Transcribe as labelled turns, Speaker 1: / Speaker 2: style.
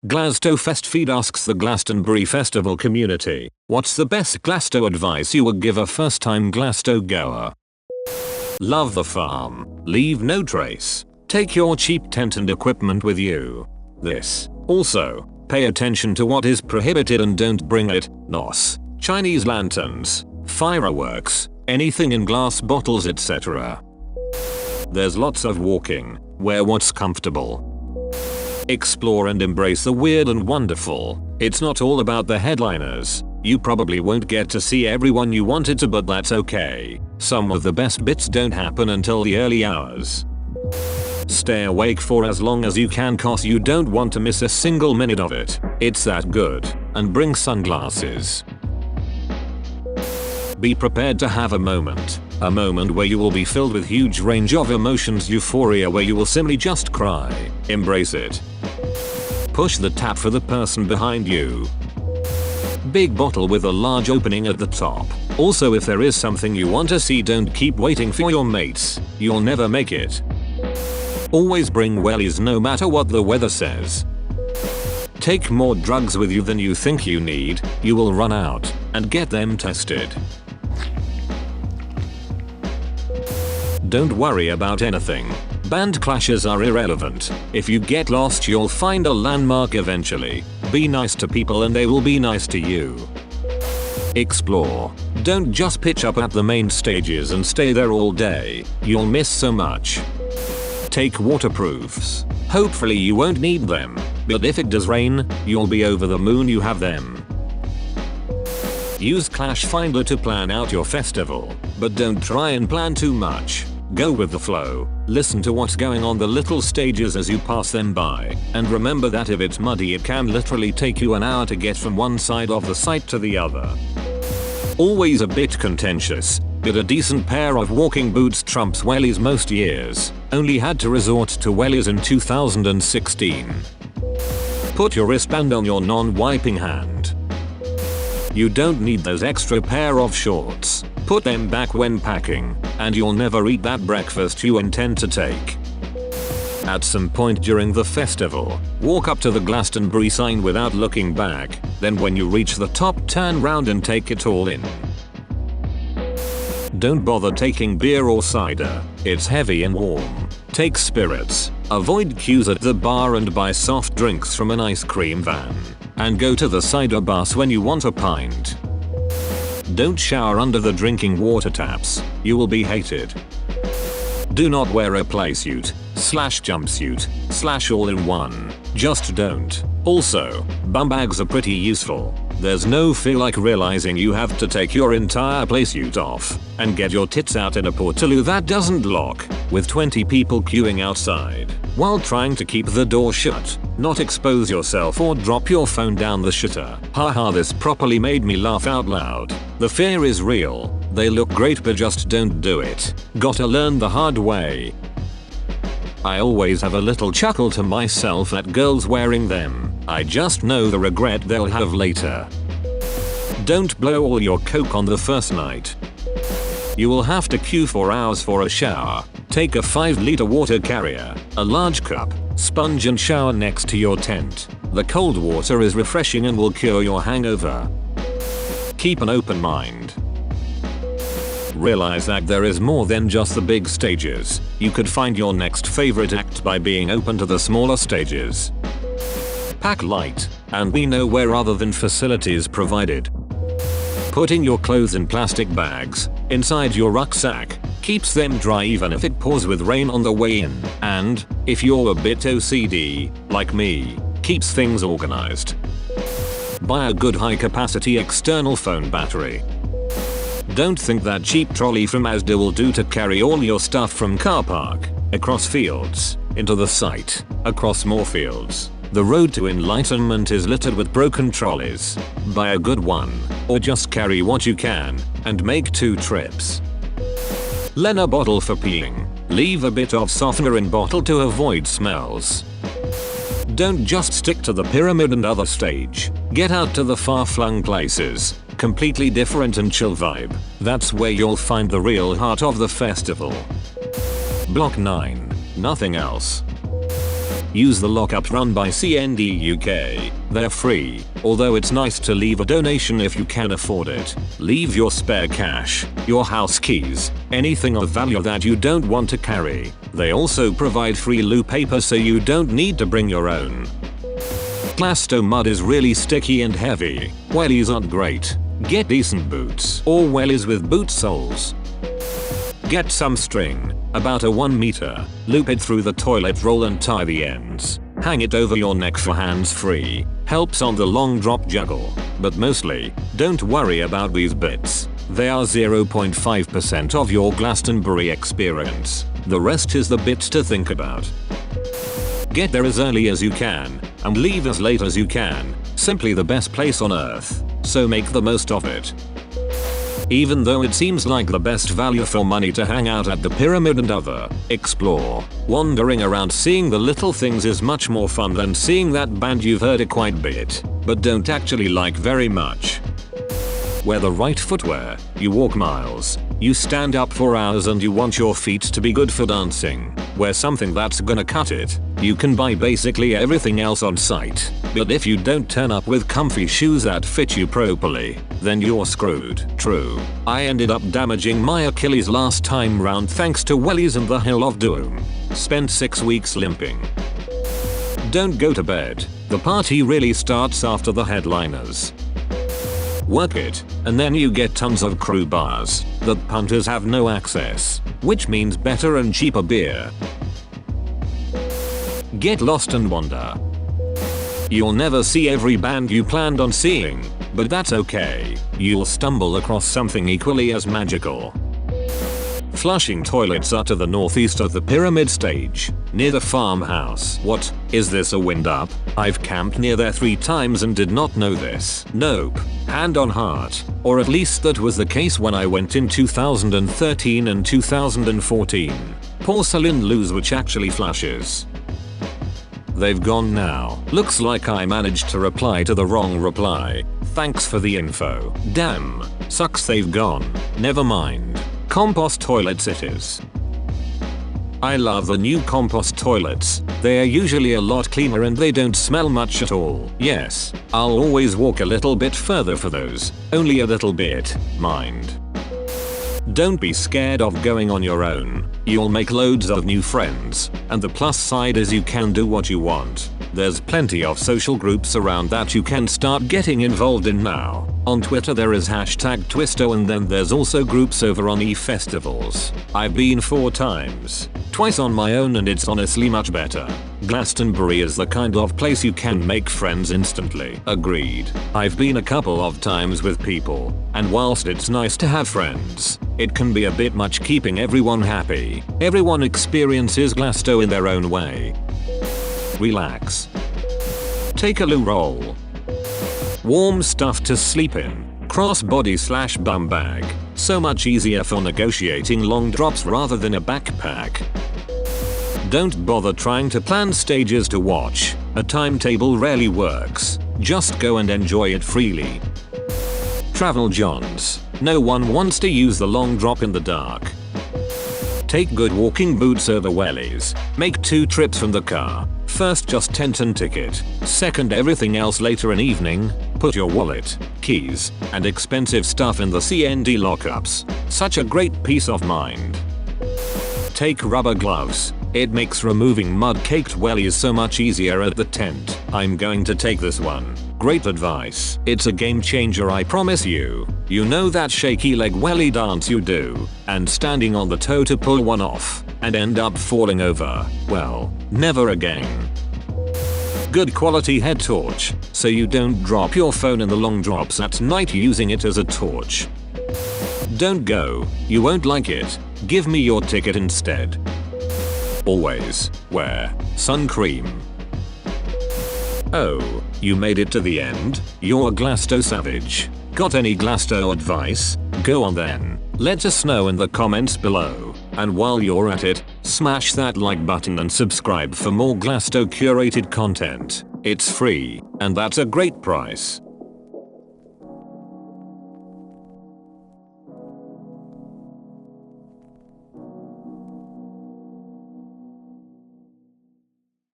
Speaker 1: GlastoFestFeed asks the Glastonbury Festival community, what's the best Glasto advice you would give a first-time Glasto-goer? Love the farm. Leave no trace. Take your cheap tent and equipment with you. This. Also, pay attention to what is prohibited and don't bring it. Nos. Chinese lanterns. Fireworks. Anything in glass bottles, etc. There's lots of walking. Wear what's comfortable. Explore and embrace the weird and wonderful. It's not all about the headliners. You probably won't get to see everyone you wanted to, but that's okay. Some of the best bits don't happen until the early hours. Stay awake for as long as you can, cause you don't want to miss a single minute of it. It's that good. And bring sunglasses. Be prepared to have a moment where you will be filled with huge range of emotions, euphoria where you will simply just cry. Embrace it. Push the tap for the person behind you. Big bottle with a large opening at the top. Also, if there is something you want to see, don't keep waiting for your mates. You'll never make it. Always bring wellies no matter what the weather says. Take more drugs with you than you think you need. You will run out, and get them tested. Don't worry about anything. Band clashes are irrelevant. If you get lost, you'll find a landmark eventually. Be nice to people and they will be nice to you. Explore. Don't just pitch up at the main stages and stay there all day. You'll miss so much. Take waterproofs. Hopefully you won't need them, but if it does rain, you'll be over the moon you have them. Use Clash Finder to plan out your festival, but don't try and plan too much. Go with the flow. Listen to what's going on the little stages as you pass them by, and remember that if it's muddy, it can literally take you an hour to get from one side of the site to the other. Always a bit contentious, but a decent pair of walking boots trumps wellies most years. Only had to resort to wellies in 2016. Put your wristband on your non-wiping hand. You don't need those extra pair of shorts. Put them back when packing, and you'll never eat that breakfast you intend to take. At some point during the festival, walk up to the Glastonbury sign without looking back, then when you reach the top, turn round and take it all in. Don't bother taking beer or cider, it's heavy and warm. Take spirits, avoid queues at the bar and buy soft drinks from an ice cream van. And go to the cider bus when you want a pint. Don't shower under the drinking water taps, you will be hated. Do not wear a playsuit, /jumpsuit, all-in-one, just don't. Also, bum bags are pretty useful. There's no feel like realizing you have to take your entire playsuit off and get your tits out in a portaloo that doesn't lock, with 20 people queuing outside, while trying to keep the door shut, not expose yourself or drop your phone down the shitter. Haha, this properly made me laugh out loud. The fear is real. They look great, but just don't do it. Gotta learn the hard way. I always have a little chuckle to myself at girls wearing them. I just know the regret they'll have later. Don't blow all your coke on the first night. You will have to queue for hours for a shower. Take a 5-liter water carrier, a large cup, sponge and shower next to your tent. The cold water is refreshing and will cure your hangover. Keep an open mind. Realize that there is more than just the big stages. You could find your next favorite act by being open to the smaller stages. Pack light, and we know where other than facilities provided. Putting your clothes in plastic bags inside your rucksack keeps them dry even if it pours with rain on the way in, and, if you're a bit OCD, like me, keeps things organized. Buy a good high-capacity external phone battery. Don't think that cheap trolley from Asda will do to carry all your stuff from car park, across fields, into the site, across more fields. The road to enlightenment is littered with broken trolleys. Buy a good one, or just carry what you can, and make 2 trips. Lend a bottle for peeing. Leave a bit of softener in bottle to avoid smells. Don't just stick to the pyramid and other stage. Get out to the far-flung places. Completely different and chill vibe. That's where you'll find the real heart of the festival. Block 9. Nothing else. use the lockup run by CND UK. They're free, although it's nice to leave a donation if you can afford it. Leave your spare cash, your house keys, anything of value that you don't want to carry. They also provide free loo paper so you don't need to bring your own. Glasto mud is really sticky and heavy. Wellies aren't great. Get decent boots or wellies with boot soles. Get some string, about a 1 meter, loop it through the toilet roll and tie the ends. Hang it over your neck for hands free. Helps on the long drop juggle. But mostly, don't worry about these bits. They are 0.5% of your Glastonbury experience. The rest is the bits to think about. Get there as early as you can, and leave as late as you can. Simply the best place on earth, so make the most of it. Even though it seems like the best value for money to hang out at the pyramid and explore, wandering around seeing the little things is much more fun than seeing that band you've heard it quite a bit, but don't actually like very much. Wear the right footwear, you walk miles, you stand up for hours and you want your feet to be good for dancing. Wear something that's gonna cut it. You can buy basically everything else on site, but if you don't turn up with comfy shoes that fit you properly, then you're screwed. True. I ended up damaging my Achilles last time round thanks to wellies and the Hill of Doom. Spent 6 weeks limping. Don't go to bed. The party really starts after the headliners. Work it, and then you get tons of crew bars that punters have no access, which means better and cheaper beer. Get lost and wander. You'll never see every band you planned on seeing, but that's okay. You'll stumble across something equally as magical. Flushing toilets are to the northeast of the pyramid stage, near the farmhouse. What? Is this a wind up? I've camped near there 3 times and did not know this. Nope. Hand on heart. Or at least that was the case when I went in 2013 and 2014. Porcelain loos which actually flushes. They've gone now. Looks like I managed to reply to the wrong reply. Thanks for the info. Damn. Sucks they've gone. Never mind. Compost toilets it is. I love the new compost toilets. They are usually a lot cleaner and they don't smell much at all. Yes, I'll always walk a little bit further for those. Only a little bit, mind. Don't be scared of going on your own. You'll make loads of new friends, and the plus side is you can do what you want. There's plenty of social groups around that you can start getting involved in now. On Twitter there is #Twisto and then there's also groups over on festivals. I've been 4 times. Twice on my own and it's honestly much better. Glastonbury is the kind of place you can make friends instantly. Agreed. I've been a couple of times with people, and whilst it's nice to have friends, it can be a bit much keeping everyone happy. Everyone experiences Glasto in their own way. Relax. Take a loo roll. Warm stuff to sleep in. Crossbody/bum bag. So much easier for negotiating long drops rather than a backpack. Don't bother trying to plan stages to watch. A timetable rarely works. Just go and enjoy it freely. Travel Johns. No one wants to use the long drop in the dark. Take good walking boots over wellies. Make 2 trips from the car. First just tent and ticket. Second everything else later in evening. Put your wallet, keys, and expensive stuff in the CND lockups. Such a great peace of mind. Take rubber gloves. It makes removing mud-caked wellies so much easier at the tent. I'm going to take this one. Great advice. It's a game changer, I promise you. You know that shaky leg welly dance you do, and standing on the toe to pull one off, and end up falling over. Well, never again. Good quality head torch, so you don't drop your phone in the long drops at night using it as a torch. Don't go, you won't like it. Give me your ticket instead. Always wear sun cream. Oh, you made it to the end? You're a Glasto savage. Got any Glasto advice? Go on then. Let us know in the comments below. And while you're at it, smash that like button and subscribe for more Glasto curated content. It's free, and that's a great price.